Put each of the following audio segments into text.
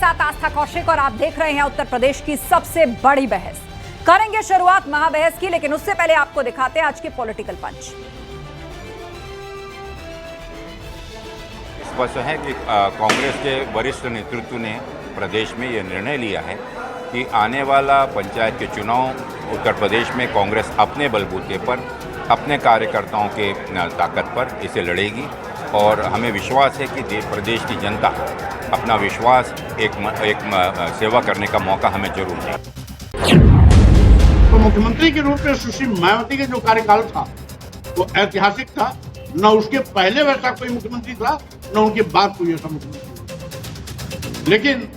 साथ आस्था कौशिक और आप देख रहे हैं उत्तर प्रदेश की सबसे बड़ी बहस। करेंगे शुरुआत महाबहस की, लेकिन उससे पहले आपको दिखाते हैं आज के पॉलिटिकल पंच। स्पष्ट है कि कांग्रेस के वरिष्ठ नेतृत्व ने प्रदेश में यह निर्णय लिया है कि आने वाला पंचायत के चुनाव उत्तर प्रदेश में कांग्रेस अपने बलबूते पर, अपने कार्यकर्ताओं के ताकत पर इसे लड़ेगी और हमें विश्वास है कि प्रदेश की जनता अपना विश्वास एक सेवा करने का मौका हमें जरूर दें। तो मुख्यमंत्री के रूप में सुश्री मायावती का जो कार्यकाल था वो ऐतिहासिक था। न उसके पहले वैसा कोई मुख्यमंत्री था, न उनके बाद कोई ऐसा मुख्यमंत्री। लेकिन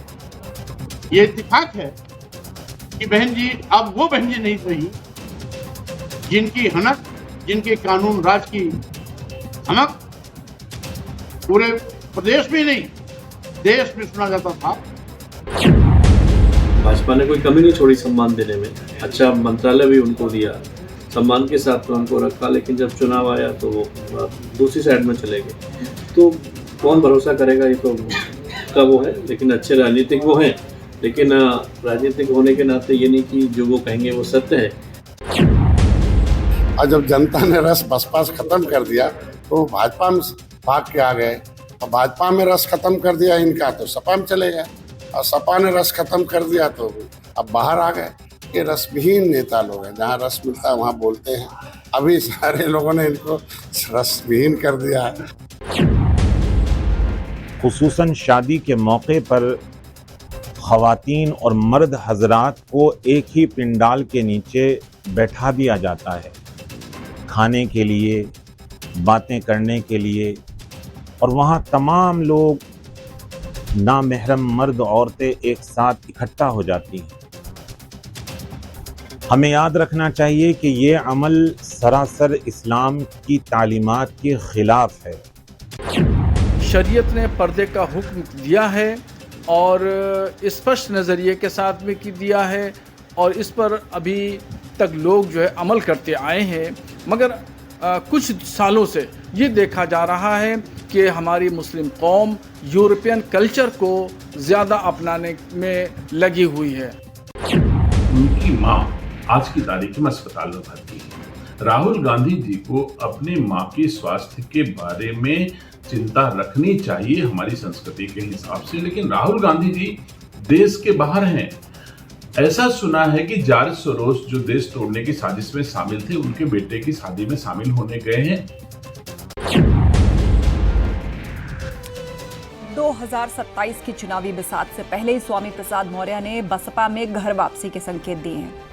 ये इत्तेफाक है कि बहन जी अब वो बहन जी नहीं रही जिनकी हनक, जिनके कानून राज की हनक पूरे प्रदेश में नहीं देश में सुना जाता था। भाजपा ने कोई कमी नहीं छोड़ी सम्मान देने में। अच्छा मंत्रालय भी उनको दिया, सम्मान के साथ तो उनको रखा, लेकिन जब चुनाव आया तो वो दूसरी साइड में चले गए। तो कौन भरोसा करेगा, ये तो का वो है। लेकिन अच्छे राजनीतिक वो हैं, लेकिन राजनीतिक होने के नाते ये नहीं कि जो वो कहेंगे वो सत्य है। और जब जनता ने रस बसपा से खत्म कर दिया तो भाजपा में भाग के आ गए, और भाजपा में रस खत्म कर दिया इनका तो सपा में चले गए, और सपा ने रस खत्म कर दिया तो अब बाहर आ गए। ये रसविहीन नेता लोग हैं, जहाँ रस मिलता है वहाँ बोलते हैं। अभी सारे लोगों ने इनको रसविहीन कर दिया है। खुसूसन शादी के मौके पर ख़वातीन और मर्द हजरात को एक ही पिंडाल के नीचे बैठा दिया जाता है, खाने के लिए, बातें करने के लिए, और वहाँ तमाम लोग नामहरम मर्द औरतें एक साथ इकट्ठा हो जाती हैं। हमें याद रखना चाहिए कि ये अमल सरासर इस्लाम की तालीमात के खिलाफ है। शरीयत ने पर्दे का हुक्म दिया है और स्पष्ट नज़रिए के साथ में की दिया है, और इस पर अभी तक लोग जो है अमल करते आए हैं। मगर कुछ सालों से ये देखा जा रहा है कि हमारी मुस्लिम कौम यूरोपियन कल्चर को ज़्यादा अपनाने में लगी हुई है। उनकी माँ आज की तारीख में अस्पताल में भर्ती है। राहुल गांधी जी को अपनी माँ के स्वास्थ्य के बारे में चिंता रखनी चाहिए हमारी संस्कृति के हिसाब से, लेकिन राहुल गांधी जी देश के बाहर हैं। ऐसा सुना है कि जॉर्ज सोरोस जो देश तोड़ने की साजिश में शामिल थे, उनके बेटे की शादी में शामिल होने गए हैं। 2027 की चुनावी बिसात से पहले ही स्वामी प्रसाद मौर्य ने बसपा में घर वापसी के संकेत दिए हैं।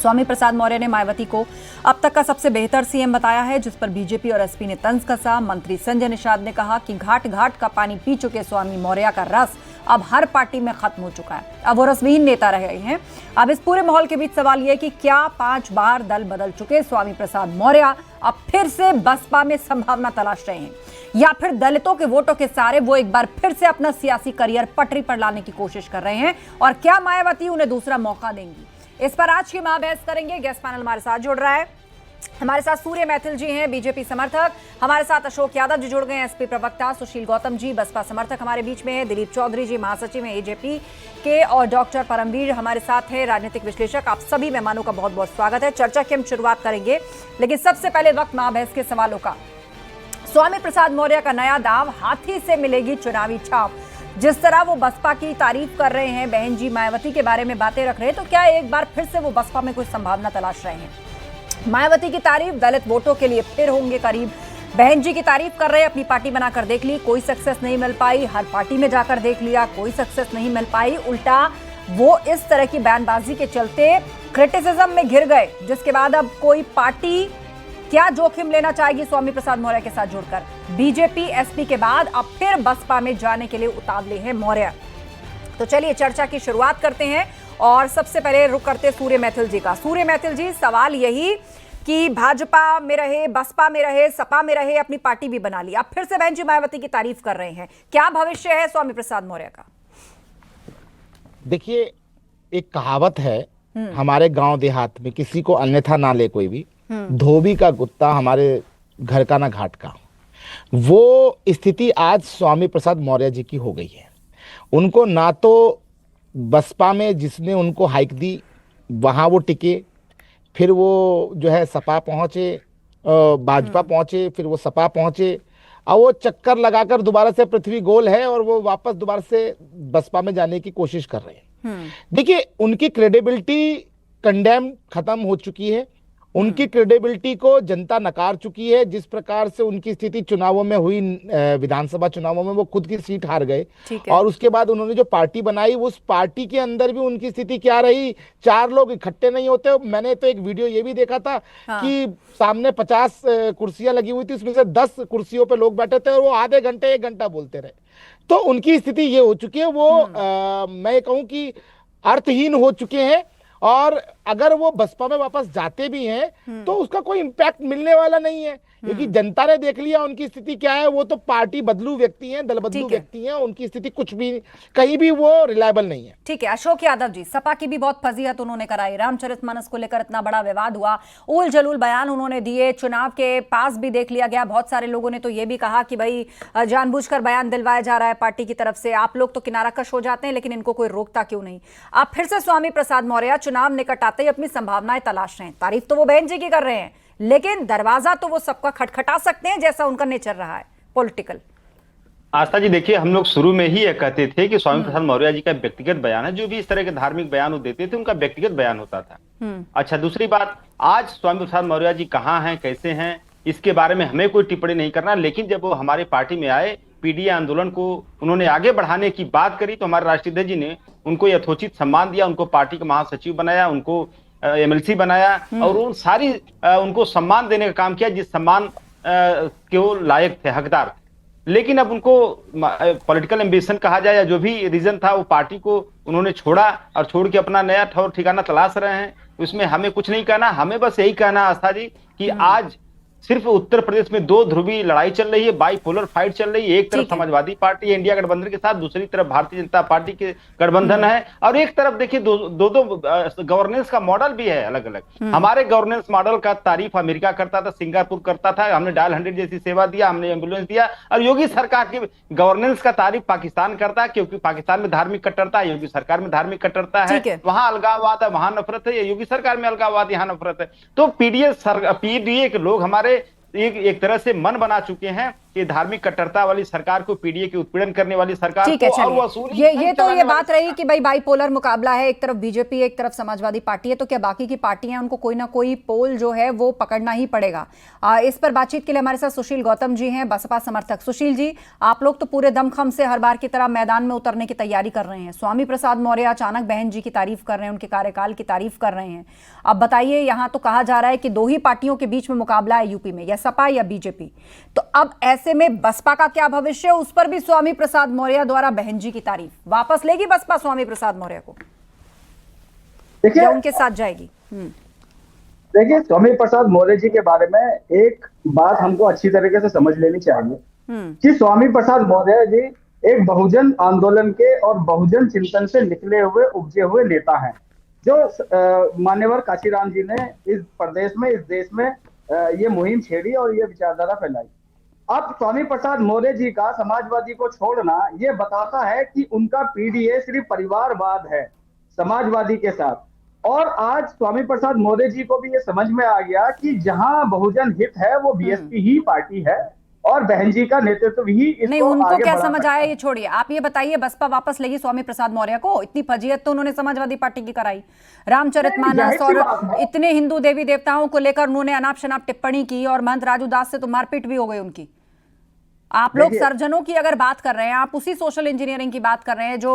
स्वामी प्रसाद मौर्य ने मायावती को अब तक का सबसे बेहतर सीएम बताया है, जिस पर बीजेपी और एसपी ने तंज कसा। मंत्री संजय निषाद ने कहा कि घाट घाट का पानी पी चुके स्वामी मौर्य का रस अब हर पार्टी में खत्म हो चुका है, अब वो रसविहीन नेता रह गए हैं। अब इस पूरे माहौल के बीच सवाल यह कि क्या 5 बार दल बदल चुके स्वामी प्रसाद मौर्य अब फिर से बसपा में संभावना तलाश रहे हैं, या फिर दलितों के वोटों के सहारे वो एक बार फिर से अपना सियासी करियर पटरी पर लाने की कोशिश कर रहे हैं, और क्या मायावती उन्हें दूसरा मौका देंगी? इस पर आज की महाबहस करेंगे। गेस्ट पैनल हमारे साथ जुड़ रहा है। हमारे साथ सूर्य मैथिल जी हैं, बीजेपी समर्थक। हमारे साथ अशोक यादव जी जुड़ गए हैं, एसपी प्रवक्ता। सुशील गौतम जी बसपा समर्थक हमारे बीच में है। दिलीप चौधरी जी महासचिव हैं एजेपी के, और डॉक्टर परमवीर हमारे साथ है, राजनीतिक विश्लेषक। आप सभी मेहमानों का बहुत बहुत स्वागत है। चर्चा की हम शुरुआत करेंगे, लेकिन सबसे पहले वक्त महाबहस के सवालों का। स्वामी प्रसाद मौर्य का नया दाव, हाथी से मिलेगी चुनावी छाप। जिस तरह वो बसपा की तारीफ कर रहे हैं, बहन जी मायावती के बारे में बातें रख रहे हैं, तो क्या एक बार फिर से वो बसपा में कुछ संभावना तलाश रहे हैं? मायावती की तारीफ, दलित वोटों के लिए फिर होंगे करीब। बहन जी की तारीफ कर रहे हैं, अपनी पार्टी बनाकर देख ली, कोई सक्सेस नहीं मिल पाई। हर पार्टी में जाकर देख लिया, कोई सक्सेस नहीं मिल पाई। उल्टा वो इस तरह की बयानबाजी के चलते क्रिटिसिज्म में घिर गए, जिसके बाद अब कोई पार्टी क्या जोखिम लेना चाहेगी स्वामी प्रसाद मौर्य के साथ जुड़कर? बीजेपी एसपी के बाद अब फिर बसपा में जाने के लिए उतावले हैं मौर्य। तो चलिए चर्चा की शुरुआत करते हैं, और सबसे पहले रुक करते सूर्य मैथिल जी का। सूर्य मैथिल जी, सवाल यही कि भाजपा में रहे, बसपा में रहे, सपा में रहे, अपनी पार्टी भी बना ली, अब फिर से बहन जी मायावती की तारीफ कर रहे हैं, क्या भविष्य है स्वामी प्रसाद मौर्य का? देखिए, एक कहावत है हमारे गांव देहात में, किसी को अन्यथा ना ले कोई भी, धोबी का कुत्ता हमारे घर का ना घाट का। वो स्थिति आज स्वामी प्रसाद मौर्य जी की हो गई है। उनको ना तो बसपा में जिसने उनको हाइक दी वहाँ वो टिके, फिर वो जो है सपा पहुँचे, भाजपा पहुँचे, फिर वो सपा पहुँचे, और वो चक्कर लगाकर दोबारा से पृथ्वी गोल है और वो वापस दोबारा से बसपा में जाने की कोशिश कर रहे हैं। देखिए, उनकी क्रेडिबिलिटी कंडेम खत्म हो चुकी है, उनकी क्रेडिबिलिटी को जनता नकार चुकी है। जिस प्रकार से उनकी स्थिति चुनावों में हुई, विधानसभा चुनावों में वो खुद की सीट हार गए, और उसके बाद उन्होंने जो पार्टी बनाई, उस पार्टी के अंदर भी उनकी स्थिति क्या रही, 4 लोग इकट्ठे नहीं होते। मैंने तो एक वीडियो ये भी देखा था कि सामने 50 कुर्सियां लगी हुई थी, उसमें से 10 कुर्सियों पे लोग बैठे थे और वो आधे घंटे 1 घंटा बोलते रहे। तो उनकी स्थिति ये हो चुकी है, वो मैं कहूँ कि अर्थहीन हो चुके हैं। और अगर वो बसपा में वापस जाते भी हैं तो उसका कोई इम्पैक्ट मिलने वाला नहीं है, क्योंकि जनता ने देख लिया उनकी स्थिति क्या है। वो तो पार्टी बदलू व्यक्ति हैं, दल बदलू व्यक्ति हैं, उनकी स्थिति कुछ भी कहीं भी वो रिलायबल नहीं है। ठीक है, अशोक यादव जी, सपा की भी बहुत फजीहत उन्होंने कराई, रामचरितमानस को लेकर इतना बड़ा विवाद हुआ, उल जलूल बयान उन्होंने दिए, चुनाव के पास भी देख लिया गया। बहुत सारे लोगों ने तो ये भी कहा कि भाई जानबूझकर बयान दिलवाया जा रहा है पार्टी की तरफ से, आप लोग तो किनारा कश हो जाते हैं लेकिन इनको कोई रोकता क्यों नहीं। आप फिर से स्वामी प्रसाद मौर्य चुनाव निकट आते ही अपनी संभावनाएं तलाश रहे हैं, तारीफ तो वो बहन जी की कर रहे हैं, लेकिन दरवाजा तो वो सबका खटखटा सकते हैं, जैसा उनका नेचर रहा है पॉलिटिकल। आस्था जी, देखिए, हम लोग शुरू में ही ये कहते थे कि स्वामी प्रसाद मौर्य जी का व्यक्तिगत बयान है, जो भी इस तरह के धार्मिक बयान वो देते थे उनका व्यक्तिगत बयान होता था। अच्छा, दूसरी बात, आज स्वामी प्रसाद मौर्य जी कहाँ हैं, कैसे हैं, इसके बारे में हमें कोई टिप्पणी नहीं करना, लेकिन जब वो हमारे पार्टी में आए, पीडीए आंदोलन को उन्होंने आगे बढ़ाने की बात करी, तो हमारे राष्ट्रीय अध्यक्ष जी ने उनको यथोचित सम्मान दिया, उनको पार्टी का महासचिव बनाया, उनको एमएलसी बनाया, और उन सारी उनको सम्मान देने का काम किया जिस सम्मान के वो लायक थे, हकदार थे। लेकिन अब उनको पॉलिटिकल एम्बिशन कहा जाए या जो भी रीजन था, वो पार्टी को उन्होंने छोड़ा और छोड़ के अपना नया ठौर ठिकाना तलाश रहे हैं। उसमें हमें कुछ नहीं कहना, हमें बस यही कहना आस्था जी कि आज सिर्फ उत्तर प्रदेश में 2 ध्रुवीय लड़ाई चल रही है, बाइपोलर फाइट चल रही है। एक तरफ समाजवादी पार्टी इंडिया गठबंधन के साथ, दूसरी तरफ भारतीय जनता पार्टी के गठबंधन है, और एक तरफ देखिए दो गवर्नेंस का मॉडल भी है अलग अलग। हमारे गवर्नेंस मॉडल का तारीफ अमेरिका करता था, सिंगापुर करता था, हमने डायल 100 जैसी सेवा दिया, हमने एम्बुलेंस दिया, और योगी सरकार की गवर्नेंस का तारीफ पाकिस्तान करता है, क्योंकि पाकिस्तान में धार्मिक कट्टरता है, योगी सरकार में धार्मिक कट्टरता है, वहां अलगाववाद है, वहां नफरत है, योगी सरकार में अलगाववाद, यहाँ नफरत है। तो पीडीए के लोग हमारे एक तरह से मन बना चुके हैं कि धार्मिक कट्टरता वाली सरकार को, पीडीए की उत्पीड़न करने वाली सरकार को, और वसूली ये बात रही कि भाई बाइपोलर मुकाबला है, एक तरफ बीजेपी एक तरफ समाजवादी पार्टी है, तो क्या बाकी की पार्टियां उनको कोई ना कोई पोल जो है वो पकड़ना ही पड़ेगा। इस पर बातचीत के लिए हमारे साथ सुशील गौतम जी हैं, बसपा समर्थक। सुशील जी, आप लोग तो पूरे दमखम से हर बार की तरह मैदान में उतरने की तैयारी कर रहे हैं, स्वामी प्रसाद मौर्य अचानक बहन जी की तारीफ कर रहे हैं, उनके कार्यकाल की तारीफ कर रहे हैं। अब बताइए, यहाँ तो कहा जा रहा है कि 2 ही पार्टियों के बीच में मुकाबला है यूपी में, या सपा या बीजेपी, तो अब ऐसे में बसपा का क्या भविष्य है, उस पर भी स्वामी प्रसाद मौर्य द्वारा बहन जी की तारीफ, वापस लेगी बसपा स्वामी प्रसाद मौर्य को, देखिए, या उनके साथ जाएगी? देखिए, स्वामी प्रसाद मौर्य जी के बारे में एक बात हमको अच्छी तरीके से समझ लेनी चाहिए कि स्वामी प्रसाद मौर्य जी एक बहुजन आंदोलन के और बहुजन चिंतन से निकले हुए, उपजे हुए नेता हैं, जो मान्यवर काशीराम जी ने इस प्रदेश में, इस देश में ये मुहिम छेड़ी और ये विचारधारा फैलाई। अब स्वामी प्रसाद मौर्य जी का समाजवादी को छोड़ना ये बताता है कि उनका पीडीए सिर्फ परिवारवाद है समाजवादी के साथ। और आज स्वामी प्रसाद मौर्य जी को भी ये समझ में आ गया कि जहां बहुजन हित है वो बीएसपी ही पार्टी है, और बहन जी का नेतृत्व ही इसको नहीं, उनको आगे क्या बढ़ा समझ सकता आया है। ये छोड़िए, आप ये बताइए, बसपा वापस लेगी स्वामी प्रसाद मौर्य को? इतनी फजीयत तो उन्होंने समाजवादी पार्टी की कराई, रामचरितमानस और इतने हिंदू देवी देवताओं को लेकर उन्होंने अनाप शनाप टिप्पणी की, और महंत राजू दास से तो मारपीट भी हो गई उनकी। आप लोग सर्जनों की अगर बात कर रहे हैं, आप उसी सोशल इंजीनियरिंग की बात कर रहे हैं जो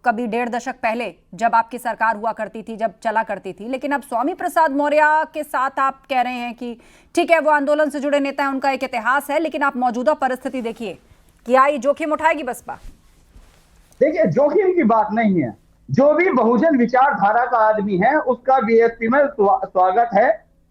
कभी 1.5 दशक पहले जब आपकी सरकार हुआ करती थी, जब चला करती थी, लेकिन अब स्वामी प्रसाद मौर्य के साथ आप कह रहे हैं कि ठीक है वो आंदोलन से जुड़े नेता हैं, उनका एक इतिहास है, लेकिन आप मौजूदा परिस्थिति देखिए, क्या ये जोखिम उठाएगी बसपा? देखिए, जोखिम की बात नहीं है, जो भी बहुजन विचारधारा का आदमी है उसका बीएसपी में स्वागत है,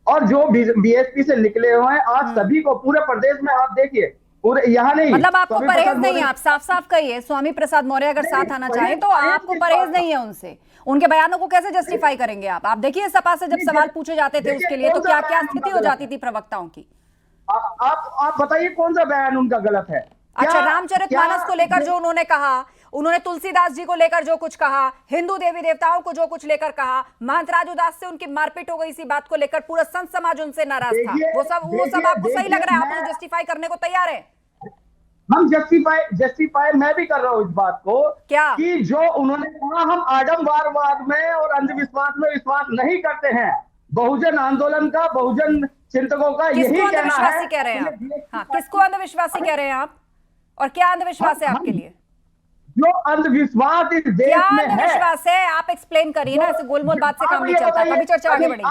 और जो बीएसपी से निकले हुए हैं आज सभी को पूरे प्रदेश में आप देखिए, पूरे यहाँ नहीं, मतलब आपको परहेज नहीं है, आप साफ साफ कहिए, स्वामी प्रसाद मौर्य अगर साथ आना चाहें तो आपको परहेज नहीं है उनसे, उनके बयानों को कैसे जस्टिफाई करेंगे आप? देखिए, सपा से जब सवाल पूछे जाते थे उसके लिए तो क्या क्या स्थिति हो जाती थी प्रवक्ताओं की? आप बताइए कौन सा बयान उनका गलत है? अच्छा, रामचरितमानस को लेकर जो उन्होंने कहा, उन्होंने तुलसीदास जी को लेकर जो कुछ कहा, हिंदू देवी देवताओं को जो कुछ लेकर कहा, महंत राजू दास से उनकी मारपीट हो गई इसी बात को लेकर, पूरा संत समाज उनसे नाराज था। वो सब आपको सही लग रहा है? आप उसे जस्टिफाई करने को तैयार है? हम जस्टिफाई मैं भी कर रहा हूँ इस बात को, क्या कि जो उन्होंने कहा हम आडमवारवाद में और अंधविश्वास में विश्वास नहीं करते हैं, बहुजन आंदोलन का, बहुजन चिंतकों का यही किसको कहना अंधविश्वासी है। कह रहे हैं आप? हाँ, किसको अंधविश्वासी कह रहे हैं आप? और क्या अंधविश्वास है आपके लिए? जो अंधविश्वास इस देश क्या में है, अंधविश्वास है? आप एक्सप्लेन करिए ना, ऐसे गोलमोल बात से काम नहीं चलता। कभी चर्चा आगे बढ़ेगी।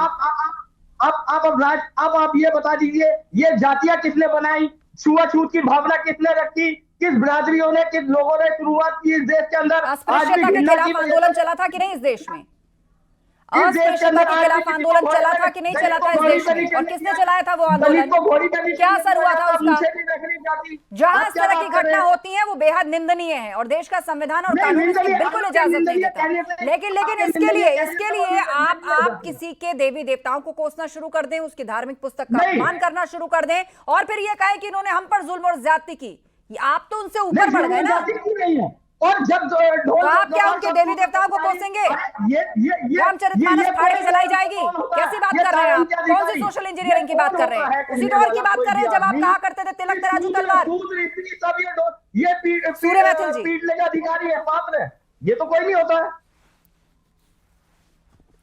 आप ये बता दीजिए, ये जातियां किसने बनाई, छुआछूत की भावना किसने रखी, किस बिरादरियों ने, किस लोगों ने शुरुआत की इस देश के अंदर? अस्पृश्यता के खिलाफ आंदोलन चला था कि नहीं इस देश में? अस्पृश्यता के खिलाफ आंदोलन चला था कि नहीं चला था इस देश में? और किसने चलाया था वो आंदोलन? क्या असर हुआ था उसका? जहां इस तरह की घटना होती है वो बेहद निंदनीय है और देश का संविधान और कानून इसकी बिल्कुल इजाजत नहीं देता। लेकिन इसके लिए आप किसी के देवी देवताओं को कोसना शुरू कर दें, उसकी धार्मिक पुस्तक का अपमान करना शुरू कर दें और फिर ये कहें कि इन्होंने हम पर जुल्म और ज्यादती की। आप तो उनसे ऊपर बढ़ गए ना। और जब तो आप क्या उनके देवी देवताओं को कोसेंगे? रामचरितमानस फाड़ के जलाई जाएगी? कैसी बात कर रहे हैं आप? कौन सी सोशल इंजीनियरिंग की बात कर रहे हैं? उसी दौर की बात कर रहे हैं जब आप कहा करते थे तिलक तराजू तलवार। सूर्य मैथिल जी, पीट लेगा अधिकारी है, पात्र है, ये तो कोई नहीं होता है।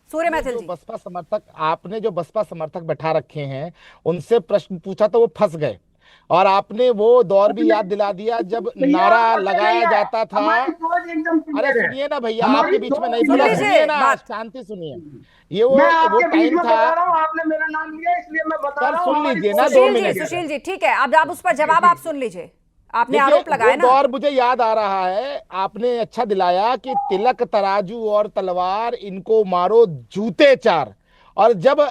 सूर्य मैथिल जी, बसपा समर्थक, आपने जो बसपा समर्थक बैठा रखे हैं उनसे प्रश्न पूछा तो वो फंस गए, और आपने वो दौर भी याद दिला दिया जब नारा लगाया जाता था। अरे सुनिए ना भैया, आपके बीच में नहीं बोला, सुनिए ना, शांति सुनिए। ये वो टाइम था, आपने मेरा नाम लिया इसलिए मैं बता रहा हूं। सुन लीजिए ना 2 मिनट। सुशील जी ठीक है, अब आप उस पर जवाब आप सुन लीजिए। आपने आरोप लगाया ना, दौर मुझे याद आ रहा है, आपने अच्छा दिलाया कि तिलक तराजू और तलवार इनको मारो जूते 4। और जब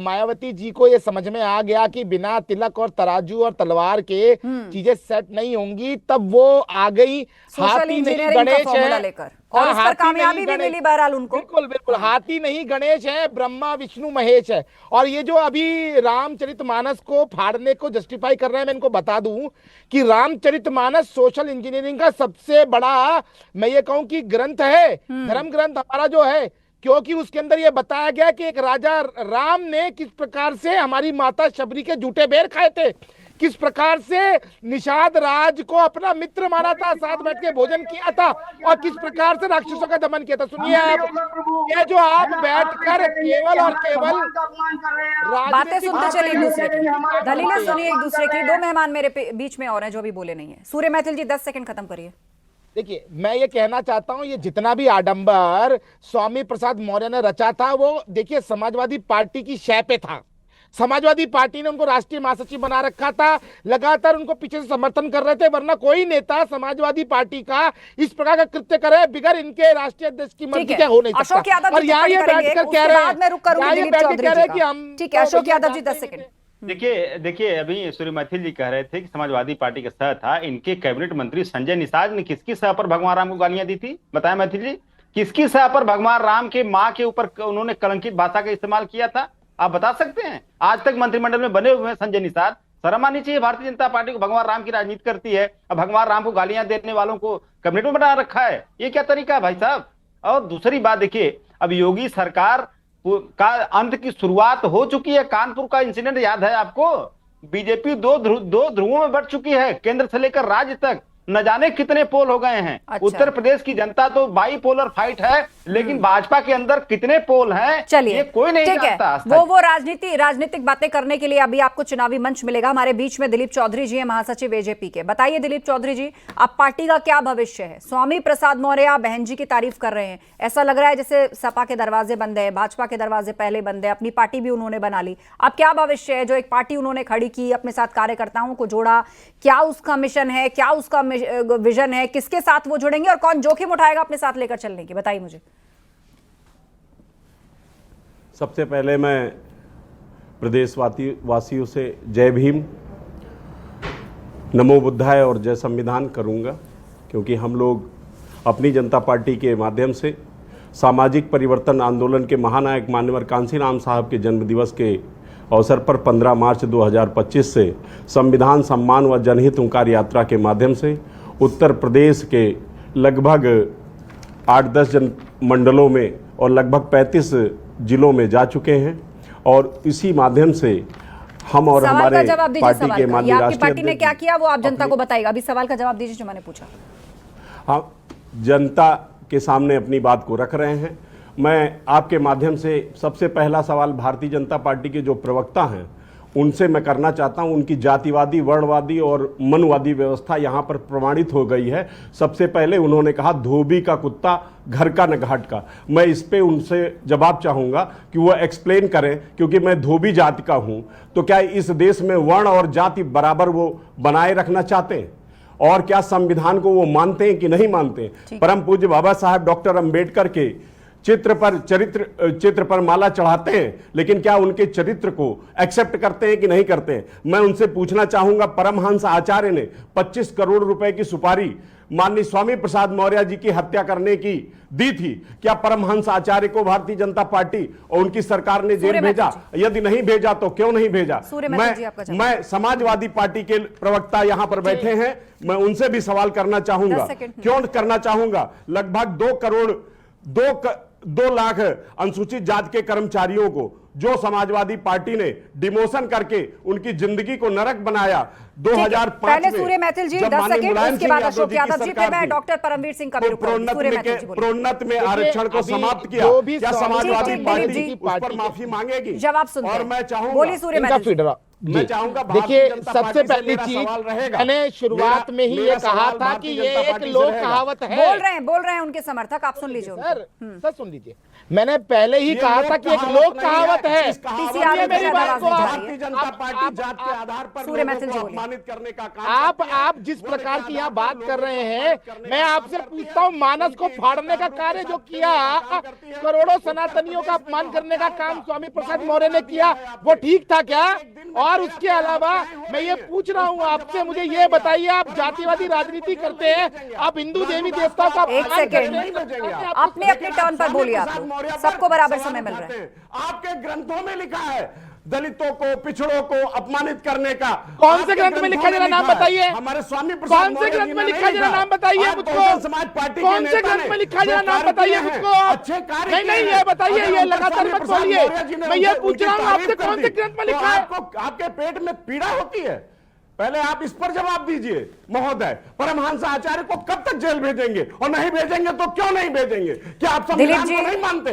मायावती जी को ये समझ में आ गया कि बिना तिलक और तराजू और तलवार के चीजें सेट नहीं होंगी, तब वो आ गई हाथी नहीं गणेश है लेकर, और इस पर कामयाबी भी मिली बहरहाल उनको। बिल्कुल हाथी नहीं गणेश है, ब्रह्मा विष्णु महेश है। और ये जो अभी रामचरितमानस को फाड़ने को जस्टिफाई कर रहे हैं, मैं इनको बता दूं कि रामचरितमानस सोशल इंजीनियरिंग का सबसे बड़ा, मैं ये कहूं कि ग्रंथ है, धर्म ग्रंथ हमारा जो है, क्योंकि उसके अंदर यह बताया गया कि एक राजा राम ने किस प्रकार से हमारी माता शबरी के झूठे बेर खाए थे, किस प्रकार से निषाद राज को अपना मित्र माना था, साथ बैठ के भोजन किया था, और किस प्रकार से राक्षसों का दमन किया था। सुनिए आप, ये जो आप बैठकर केवल और केवल बातें सुनते चले एक दूसरे की, दलीलें सुनिए एक दूसरे की। 2 मेहमान मेरे बीच में और हैं जो भी बोले नहीं है। सूर्य मैथिल जी 10 सेकंड खत्म करिए। देखिए, मैं ये कहना चाहता हूं, ये जितना भी आडंबर स्वामी प्रसाद मौर्य ने रचा था, वो देखिए समाजवादी पार्टी की शय पे था। समाजवादी पार्टी ने उनको राष्ट्रीय महासचिव बना रखा था, लगातार उनको पीछे से समर्थन कर रहे थे, वरना कोई नेता समाजवादी पार्टी का इस प्रकार का कृत्य करे बिगर इनके राष्ट्रीय अध्यक्ष की मर्जी के हो नहीं सकता। और यहाँ ये बैठकर कह रहे हैं कि हम, ठीक है अशोक यादव जी 10 सेकंड। देखिए अभी सूर्य मैथिल जी कह रहे थे कि समाजवादी पार्टी के सह था, इनके कैबिनेट मंत्री संजय निषाद ने किसकी सह पर भगवान राम को गालियां दी थी? बताएं मैथिल जी, किसकी सह पर भगवान राम के मां के ऊपर उन्होंने कलंकित भाषा का इस्तेमाल किया था? आप बता सकते हैं? आज तक मंत्रिमंडल में बने हुए हैं संजय निषाद। शर्म आनी चाहिए भारतीय जनता पार्टी को, भगवान राम की राजनीति करती है, अब भगवान राम को गालियां देने वालों को कैबिनेट में बना रखा है। ये क्या तरीका है भाई साहब? और दूसरी बात देखिए, अब योगी सरकार का अंत की शुरुआत हो चुकी है। कानपुर का इंसिडेंट याद है आपको? बीजेपी दो ध्रुवों में बढ़ चुकी है, केंद्र से लेकर राज्य तक न जाने कितने पोल हो गए हैं। अच्छा। उत्तर प्रदेश की जनता तो बाईपोलर फाइट है, लेकिन भाजपा के अंदर कितने पोल हैं चलिए कोई नहीं जानता। वो राजनीतिक बातें करने के लिए अभी आपको चुनावी मंच मिलेगा। हमारे बीच में दिलीप चौधरी जी हैं, महासचिव एजेपी के। बताइए दिलीप चौधरी जी, अब पार्टी का क्या भविष्य है? स्वामी प्रसाद मौर्य बहन जी की तारीफ कर रहे हैं, ऐसा लग रहा है जैसे सपा के दरवाजे बंद है, भाजपा के दरवाजे पहले बंद है, अपनी पार्टी भी उन्होंने बना ली। अब क्या भविष्य है? जो एक पार्टी उन्होंने खड़ी की, अपने साथ कार्यकर्ताओं को जोड़ा, क्या उसका मिशन है, क्या उसका विजन है, किसके साथ वो जुड़ेंगे और कौन जोखिम उठाएगा अपने साथ लेकर चलने की? बताइए मुझे। सबसे पहले मैं प्रदेशवासियों से जय भीम, नमो बुद्धाय और जय संविधान करूंगा, क्योंकि हम लोग अपनी जनता पार्टी के माध्यम से सामाजिक परिवर्तन आंदोलन के महानायक मान्यवर कांशीराम साहब के जन्मदिवस के अवसर पर 15 मार्च 2025 से संविधान सम्मान व जनहित हुंकार यात्रा के माध्यम से उत्तर प्रदेश के लगभग 8-10 मंडलों में और लगभग 35 जिलों में जा चुके हैं और इसी माध्यम से हम और सवाल हमारे का जवाब दीजिए। पार्टी सवाल के का, ये माननीय आपकी राष्ट्रीय पार्टी ने क्या किया वो आप जनता को बताइएगा। अभी सवाल का जवाब दीजिए जो मैंने पूछा। हाँ, जनता के सामने अपनी बात को रख रहे हैं। मैं आपके माध्यम से सबसे पहला सवाल भारतीय जनता पार्टी के जो प्रवक्ता हैं उनसे मैं करना चाहता हूं। उनकी जातिवादी, वर्णवादी और मनवादी व्यवस्था यहां पर प्रमाणित हो गई है। सबसे पहले उन्होंने कहा धोबी का कुत्ता घर का न घाट का। मैं इस पे उनसे जवाब चाहूंगा कि वो एक्सप्लेन करें, क्योंकि मैं धोबी जाति का हूं। तो क्या इस देश में वर्ण और जाति बराबर वो बनाए रखना चाहते हैं? और क्या संविधान को वो मानते हैं कि नहीं मानते हैं? परम पूज्य बाबा साहब डॉक्टर अंबेडकर के चित्र पर माला चढ़ाते हैं, लेकिन क्या उनके चरित्र को एक्सेप्ट करते हैं कि नहीं करते हैं? मैं उनसे पूछना चाहूंगा, परमहंस आचार्य ने 25 करोड़ रुपए की सुपारी माननीय स्वामी प्रसाद मौर्य जी की हत्या करने की दी थी। क्या परमहंस आचार्य को भारतीय जनता पार्टी और उनकी सरकार ने जेल भेजा? यदि नहीं भेजा तो क्यों नहीं भेजा? मैं समाजवादी पार्टी के प्रवक्ता यहां पर बैठे हैं, मैं उनसे भी सवाल करना चाहूंगा। क्यों करना चाहूंगा? लगभग 2 लाख अनुसूचित जाति के कर्मचारियों को जो समाजवादी पार्टी ने डिमोशन करके उनकी जिंदगी को नरक बनाया 2005 पहले सूर्य मैथिल जी 10 सेकंड, उसके बाद अशोक यादव जी, फिर मैं डॉक्टर परमवीर सिंह का भी प्रोन्नत में आरक्षण को समाप्त किया। क्या समाजवादी पार्टी उस पर माफी मांगेगी? जवाब सुनते हैं। और मैं चाहूंगा, बोलिए सूर्य मैथिल जी। मैं चाहूंगा, देखिए सबसे पहली चीज मैंने शुरुआत में ही ये कहा था कि ये एक लोक कहावत है। बोल रहे हैं उनके समर्थक, आप सुन लीजिए। सर सुन लीजिए, मैंने पहले ही कहा था कि एक लोक कहावत है। मेरी बात को भारतीय जनता पार्टी जात के आधार पर सूर्य मैथिल जी अपमानित करने का काम आप जिस प्रकार की यहाँ बात कर रहे हैं, मैं आपसे पूछता हूँ, मानस को फाड़ने का कार्य जो किया, करोड़ों सनातनियों का अपमान करने का काम स्वामी प्रसाद मौर्य ने किया, वो ठीक था क्या? और उसके अलावा मैं ये पूछ रहा हूँ आपसे, मुझे ये बताइए, आप जातिवादी राजनीति करते हैं, आप हिंदू देवी देवताओं का एक सेकेंड, अपने अपने टर्न पर बोलिए। आप सबको बराबर समय मिल रहा है। आपके ग्रंथों में लिखा है दलितों को, पिछड़ों को अपमानित करने का। कौन से ग्रंथ में लिखा, जरा नाम बताइए। हमारे स्वामी प्रसाद कौन से ग्रंथ में लिखा, जरा नाम बताइए मुझको। समाज पार्टी कौन से ग्रंथ में लिखा, जरा नाम बताइए मुझको। अच्छे कार्य नहीं, ये बताइए, ये लगातार मत बोलिए। मैं ये पूछ रहा हूँ आपसे, कौन से ग्रंथ में लिखा है? आपके पेट में पीड़ा होती है, पहले आप इस पर जवाब दीजिए महोदय। परमहंस आचार्य को कब तक जेल भेजेंगे, और नहीं भेजेंगे तो क्यों नहीं भेजेंगे? क्या आप संविधान को नहीं मानते?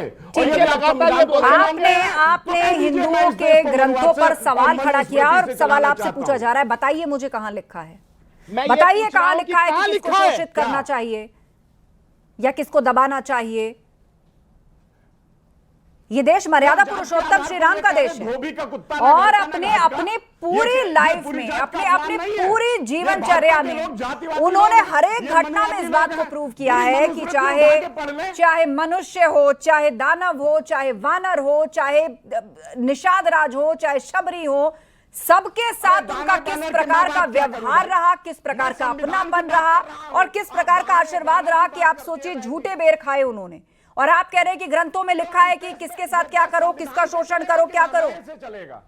आपने हिंदुओं के ग्रंथों पर सवाल खड़ा किया और सवाल आपसे पूछा जा रहा है, बताइए मुझे कहां लिखा है, बताइए कहां लिखा है कि किसको शोषित करना चाहिए या किसको दबाना चाहिए? ये देश मर्यादा पुरुषोत्तम श्री राम का देश है, और अपने पूरी लाइफ में, अपने पूरी जीवनचर्या में उन्होंने हर एक घटना में इस बात को प्रूव किया है कि चाहे मनुष्य हो, चाहे दानव हो, चाहे वानर हो, चाहे निषाद राज हो, चाहे शबरी हो, सबके साथ उनका किस प्रकार का व्यवहार रहा, किस प्रकार का अपनापन रहा और किस प्रकार का आशीर्वाद रहा कि आप सोचिए झूठे बेर खाए उन्होंने। और आप कह रहे हैं कि ग्रंथों में लिखा है कि किसके साथ क्या करो, किसका शोषण करो, क्या करो।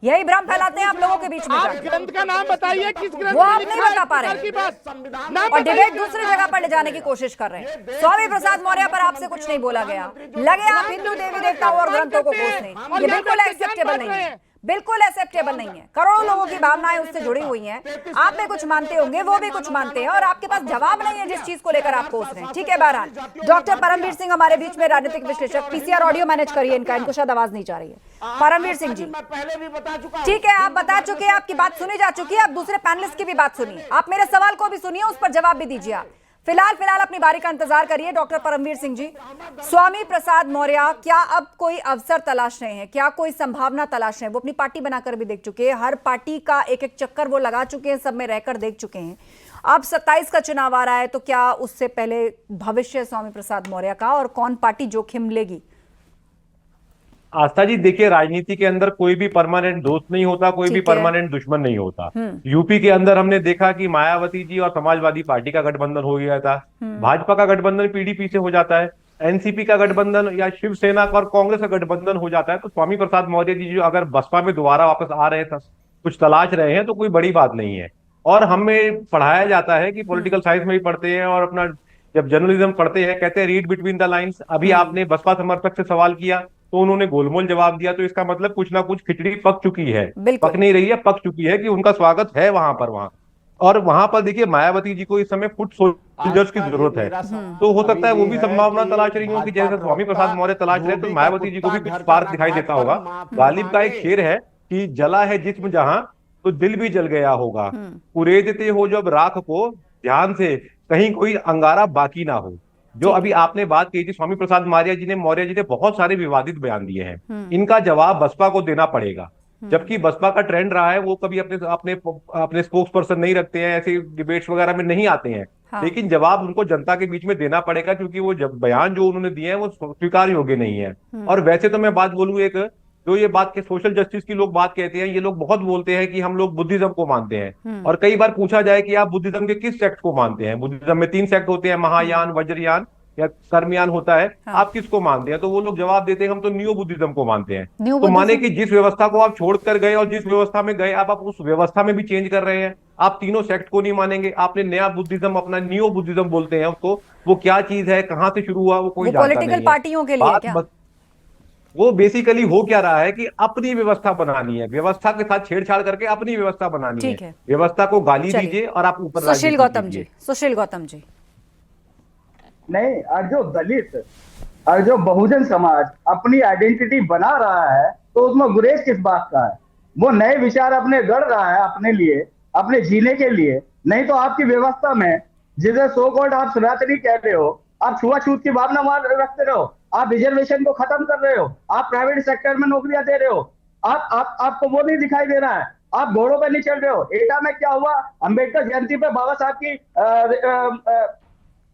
यही भ्रम फैलाते हैं आप लोगों के बीच में। आप ग्रंथ का नाम बताइए, किस ग्रंथ वो आप नहीं बता पा रहे हैं और डिबेट दूसरी जगह पर ले जाने की कोशिश कर रहे हैं। स्वामी प्रसाद मौर्य पर आपसे कुछ नहीं बोला गया, लगे आप हिंदू देवी देवताओं और ग्रंथों को कोसने। ये बिल्कुल एक्सेप्टेबल नहीं है, बिल्कुल एक्सेप्टेबल नहीं है। करोड़ों लोगों की भावनाएं उससे जुड़ी हुई हैं, आप में कुछ मानते होंगे, वो भी कुछ मानते हैं, और आपके पास जवाब नहीं है जिस चीज को लेकर आप कोस रहे हैं। ठीक है, बहरहाल डॉक्टर परमवीर सिंह हमारे बीच में, राजनीतिक विश्लेषक। पीसीआर ऑडियो मैनेज करिए इनको शायद आवाज नहीं जा रही है। परमवीर सिंह जी, ठीक है, आप बता चुके हैं, आपकी बात सुनी जा चुकी है, आप दूसरे पैनलिस्ट की भी बात सुनिए, आप मेरे सवाल को भी सुनिए, उस पर जवाब भी दीजिए। आप फिलहाल अपनी बारी का इंतजार करिए। डॉक्टर परमवीर सिंह जी, स्वामी प्रसाद मौर्य क्या अब कोई अवसर तलाश रहे हैं, क्या कोई संभावना तलाश रहे हैं? वो अपनी पार्टी बनाकर भी देख चुके हैं, हर पार्टी का एक एक चक्कर वो लगा चुके हैं, सब में रहकर देख चुके हैं। अब 27 का चुनाव आ रहा है, तो क्या उससे पहले भविष्य स्वामी प्रसाद मौर्य का, और कौन पार्टी जोखिम लेगी? आस्था जी, देखिए, राजनीति के अंदर कोई भी परमानेंट दोस्त नहीं होता, कोई भी परमानेंट दुश्मन नहीं होता। यूपी के अंदर हमने देखा कि मायावती जी और समाजवादी पार्टी का गठबंधन हो गया था, भाजपा का गठबंधन पीडीपी से हो जाता है, एनसीपी का गठबंधन या शिवसेना और कांग्रेस का गठबंधन हो जाता है। तो स्वामी प्रसाद मौर्य जी जो अगर बसपा में दोबारा वापस आ रहे थे, कुछ तलाश रहे हैं, तो कोई बड़ी बात नहीं है। और हमें पढ़ाया जाता है कि पॉलिटिकल साइंस में भी पढ़ते हैं और अपना जब जर्नलिज्म पढ़ते हैं कहते हैं रीड बिटवीन द लाइंस। अभी आपने बसपा समर्थक से सवाल किया तो उन्होंने गोलमोल जवाब दिया, तो इसका मतलब कुछ ना कुछ खिचड़ी पक चुकी है, पक नहीं रही है, पक चुकी है कि उनका स्वागत है वहां। और वहां पर देखिए मायावती जी को इस समय फुट सोल्जर्स की जरूरत है, तो हो सकता है वो भी संभावना तलाश रही हो कि जैसे स्वामी प्रसाद मौर्य तलाश रहे, तो मायावती जी को भी कुछ स्पार्क दिखाई देता होगा। गालिब का एक शेर है कि जला है जिस्म जहां तो दिल भी जल गया होगा, कुरेदते हो जब राख को ध्यान से कहीं कोई अंगारा बाकी ना हो। जो अभी आपने बात कही थी, स्वामी प्रसाद मौर्य जी ने बहुत सारे विवादित बयान दिए हैं, इनका जवाब बसपा को देना पड़ेगा। जबकि बसपा का ट्रेंड रहा है वो कभी अपने स्पोक्स पर्सन नहीं रखते हैं, ऐसे डिबेट्स वगैरह में नहीं आते हैं। हाँ। लेकिन जवाब उनको जनता के बीच में देना पड़ेगा, क्योंकि वो जब बयान जो उन्होंने दिए हैं वो स्वीकार योग्य नहीं है। और वैसे तो मैं बात बोलूं, एक जो ये बात के सोशल जस्टिस की लोग बात कहते हैं, ये लोग बहुत बोलते हैं कि हम लोग बुद्धिज्म को मानते हैं, और कई बार पूछा जाए कि आप बुद्धिज्म के किस सेक्ट को मानते हैं। बुद्धिज्म में 3 सेक्ट होते हैं, महायान, वज्रयान या कर्मयान होता है। हाँ। आप किसको मानते हैं? तो वो लोग जवाब देते हैं हम तो न्यू बुद्धिज्म को मानते हैं। तो माने कि जिस व्यवस्था को आप छोड़कर गए और जिस व्यवस्था में गए आप उस व्यवस्था में भी चेंज कर रहे हैं। आप तीनों सेक्ट को नहीं मानेंगे, आपने नया बुद्धिज्म अपना न्यू बुद्धिज्म बोलते हैं उसको। वो क्या चीज है, कहां से शुरू हुआ, वो कोई जानता नहीं है। पॉलिटिकल पार्टियों के लिए क्या? वो बेसिकली हो क्या रहा है कि अपनी व्यवस्था बनानी है, व्यवस्था के साथ छेड़छाड़ करके अपनी व्यवस्था बनानी है। व्यवस्था को गाली दीजिए और आप ऊपर। सुशील गौतम जी नहीं, और जो दलित और जो बहुजन समाज अपनी आइडेंटिटी बना रहा है तो उसमें गुरेज किस बात का है? वो नए विचार अपने गढ़ रहा है अपने लिए, अपने जीने के लिए। नहीं तो आपकी व्यवस्था में जिसे सो कॉल्ड आप सनातनी कह रहे हो, आप छुआछूत की भावना रखते रहो, आप रिजर्वेशन को खत्म कर रहे हो, आप प्राइवेट सेक्टर में नौकरियां दे रहे हो, आपको वो नहीं दिखाई दे रहा है, आप घोड़ों पे नहीं चल रहे हो। एटा में क्या हुआ, अंबेडकर जयंती पे बाबा साहब की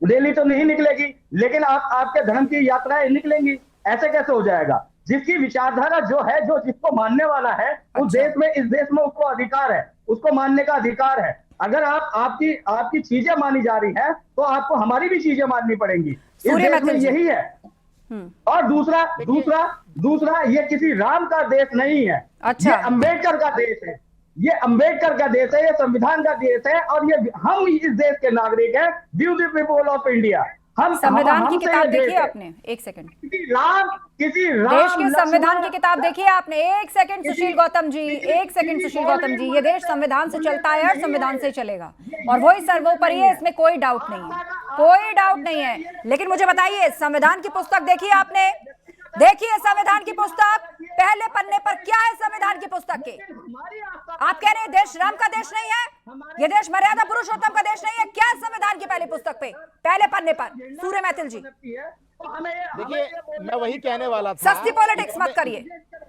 रैली तो नहीं निकलेगी, लेकिन आपके धर्म की यात्राएं निकलेंगी। ऐसे कैसे हो जाएगा? जिसकी विचारधारा जो है, जो जिसको मानने वाला है, उस देश में, इस देश में उसको अधिकार है, उसको मानने का अधिकार है। अगर आपकी चीजें मानी जा रही है तो आपको हमारी भी चीजें माननी पड़ेंगी। इस देश में यही है। और दूसरा ये किसी राम का देश नहीं है। अच्छा। ये अंबेडकर का देश है, ये अंबेडकर का देश है, ये संविधान का देश है, और ये हम इस देश के नागरिक हैं, due the people of India. हम संविधान की किताब देखी आपने? एक सेकंड। किसी राम देश के संविधान की किताब देखी आपने? एक सेकंड सुशील गौतम जी, एक सेकंड सुशील गौतम जी। ये देश संविधान से चलता है और संविधान से चलेगा, और वही सर्वोपरि है, इसमें कोई डाउट नहीं है, कोई डाउट नहीं है। लेकिन मुझे बताइए, संविधान की पुस्तक देखी आपने? देखिए संविधान की पुस्तक, पहले पन्ने पर क्या है संविधान की पुस्तक के? आप कह रहे हैं देश राम का देश नहीं है, ये देश मर्यादा पुरुषोत्तम का देश नहीं है। क्या है संविधान की पहली पुस्तक पे, पहले पन्ने पर? सूर्य मैथिल जी। देखिए, मैं वही कहने वाला था, सस्ती पॉलिटिक्स मत करिए।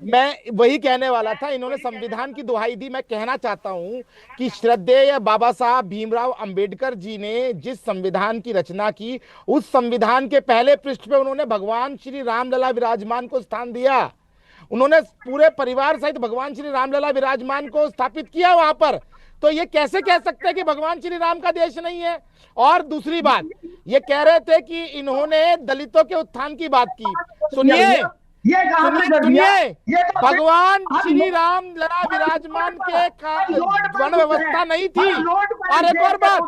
मैं वही कहने वाला था, इन्होंने संविधान की दुहाई दी। मैं कहना चाहता हूं कि श्रद्धेय बाबा साहब भीमराव अंबेडकर जी ने जिस संविधान की रचना की, उस संविधान के पहले पृष्ठ पे उन्होंने भगवान श्री रामलला विराजमान को स्थान दिया। उन्होंने पूरे परिवार सहित भगवान श्री रामलला विराजमान को स्थापित किया वहां पर। तो ये कैसे कह सकते हैं कि भगवान श्री राम का देश नहीं है? और दूसरी बात, ये कह रहे थे कि इन्होंने दलितों के उत्थान की बात की। सुनिए, भगवान श्री राम लला विराजमान के वर्ण व्यवस्था नहीं थी। और एक और बात,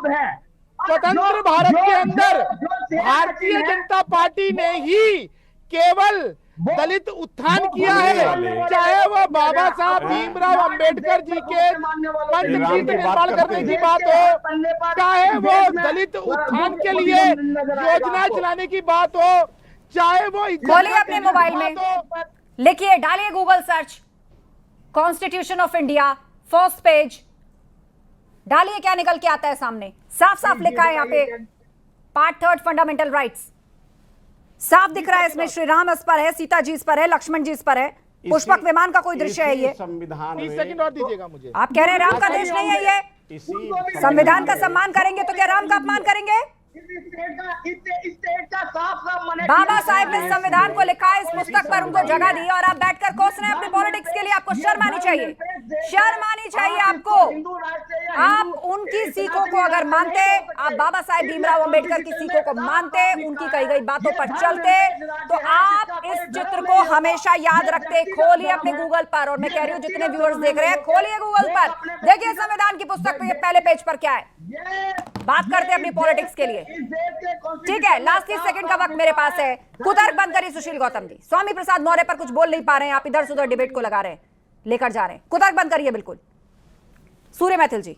स्वतंत्र भारत के अंदर भारतीय जनता पार्टी ने ही केवल दलित उत्थान किया है, चाहे वह बाबा साहब भीमराव अंबेडकर जी के पंचशील निर्माण करने की बात हो, चाहे वो दलित उत्थान के लिए योजना चलाने की बात हो, चाहे वो खोलिए अपने मोबाइल में, लिखिए, डालिए Google search constitution of India first page, डालिए, क्या निकल के आता है सामने? साफ साफ लिखा है यहाँ पे, पार्ट 3 फंडामेंटल राइट्स, साफ दिख रहा है इसमें। श्री राम इस पर है, सीता जी इस पर है, लक्ष्मण जी इस पर है, पुष्पक विमान का कोई दृश्य है ये। संविधान 30 सेकंड और दीजिएगा मुझे। आप कह रहे हैं राम का देश नहीं है ये? संविधान का सम्मान करेंगे तो क्या राम का अपमान करेंगे? बाबा साहेब ने संविधान को लिखा है, इस पुस्तक पर उनको जगह दी, और आप बैठकर कोस रहे हैं अपनी पॉलिटिक्स के लिए। आपको शर्म आनी चाहिए। शर्म आनी चाहिए आपको। आप उनकी सीखों को अगर मानते, आप बाबा साहेब भीमराव अंबेडकर की सीखों को मानते, उनकी कही गई बातों पर चलते, तो आप इस चित्र को हमेशा याद रखते। खोलिए अपने गूगल पर, और मैं कह रही हूं जितने व्यूअर्स देख रहे हैं, खोलिए गूगल पर, देखिए संविधान की पुस्तक पे पहले पेज पर क्या है। बात करते हैं अपनी पॉलिटिक्स के लिए, ठीक है। लास्ट 30 सेकंड का वक्त मेरे पास है। कुतर्क बंद करिए सुशील गौतम जी। स्वामी प्रसाद मौर्य पर कुछ बोल नहीं पा रहे हैं, आप इधर से उधर डिबेट को लगा रहे हैं, लेकर जा रहे हैं। कुतर्क बंद करिए बिल्कुल। सूर्य मैथिल जी,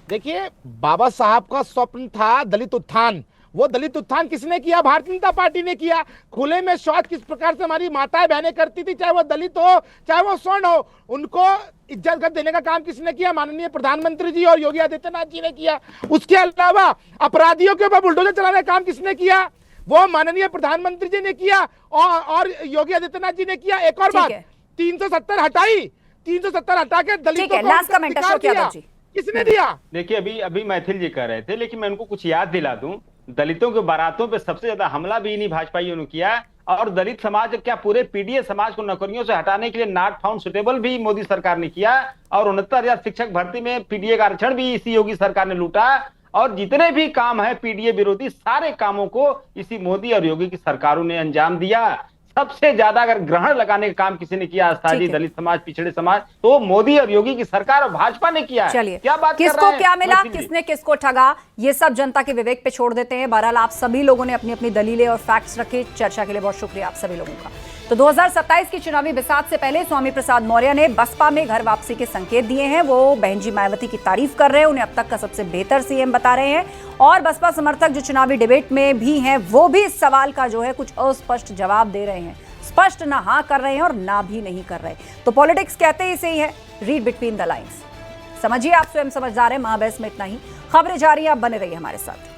देखिए, बाबा साहब का स्वप्न था दलित उत्थान। वो दलित उत्थान किसने किया? भारतीय जनता पार्टी ने किया। खुले में शौच किस प्रकार से हमारी माताएं बहनें करती थी, चाहे वो दलित हो चाहे वो स्वर्ण हो, उनको इज्जत कर देने का काम किसने किया? माननीय प्रधानमंत्री जी और योगी आदित्यनाथ जी ने किया। उसके अलावा अपराधियों के ऊपर बुलडोजर चलाने का काम किसने किया? वो माननीय प्रधानमंत्री जी ने किया और योगी आदित्यनाथ जी ने किया। एक और बात, 370 हटाई, 370 हटा के दलितों को लास्ट कमेंट अशोक यादव जी, किसने दिया? देखिए, अभी मैथिल जी कह रहे थे, लेकिन मैं उनको कुछ याद दिला दूं। दलितों के बारातों पे सबसे ज्यादा हमला भी इन्हीं भाजपाइयों ने किया, और दलित समाज, क्या पूरे पीडीए समाज को नौकरियों से हटाने के लिए नॉट फाउंड सुटेबल भी मोदी सरकार ने किया, और 69,000 शिक्षक भर्ती में पीडीए का आरक्षण भी इसी योगी सरकार ने लूटा, और जितने भी काम है पीडीए विरोधी, सारे कामों को इसी मोदी और योगी की सरकारों ने अंजाम दिया। सबसे ज्यादा अगर ग्रहण लगाने का काम किसी ने किया, आस्थाजी, दलित समाज, पिछड़े समाज, तो मोदी और योगी की सरकार और भाजपा ने किया। चलिए, क्या बात किसको क्या मिला, किसने किसको ठगा, ये सब जनता के विवेक पे छोड़ देते हैं। बहरहाल आप सभी लोगों ने अपनी अपनी दलीलें और फैक्ट्स रखे। चर्चा के लिए बहुत शुक्रिया आप सभी लोगों का। तो 2027 की चुनावी बिसात से पहले स्वामी प्रसाद मौर्य ने बसपा में घर वापसी के संकेत दिए हैं। वो बहन जी मायावती की तारीफ कर रहे हैं, उन्हें अब तक का सबसे बेहतर सीएम बता रहे हैं, और बसपा समर्थक जो चुनावी डिबेट में भी हैं, वो भी इस सवाल का जो है कुछ अस्पष्ट जवाब दे रहे हैं। स्पष्ट ना हाँ कर रहे हैं और ना भी नहीं कर रहे। तो पॉलिटिक्स कहते ही सही है, रीड बिटवीन द लाइंस। समझिए, आप स्वयं समझदार हैं। महाबहस में इतना ही। खबरें जारी हैं, आप बने रहिए हमारे साथ।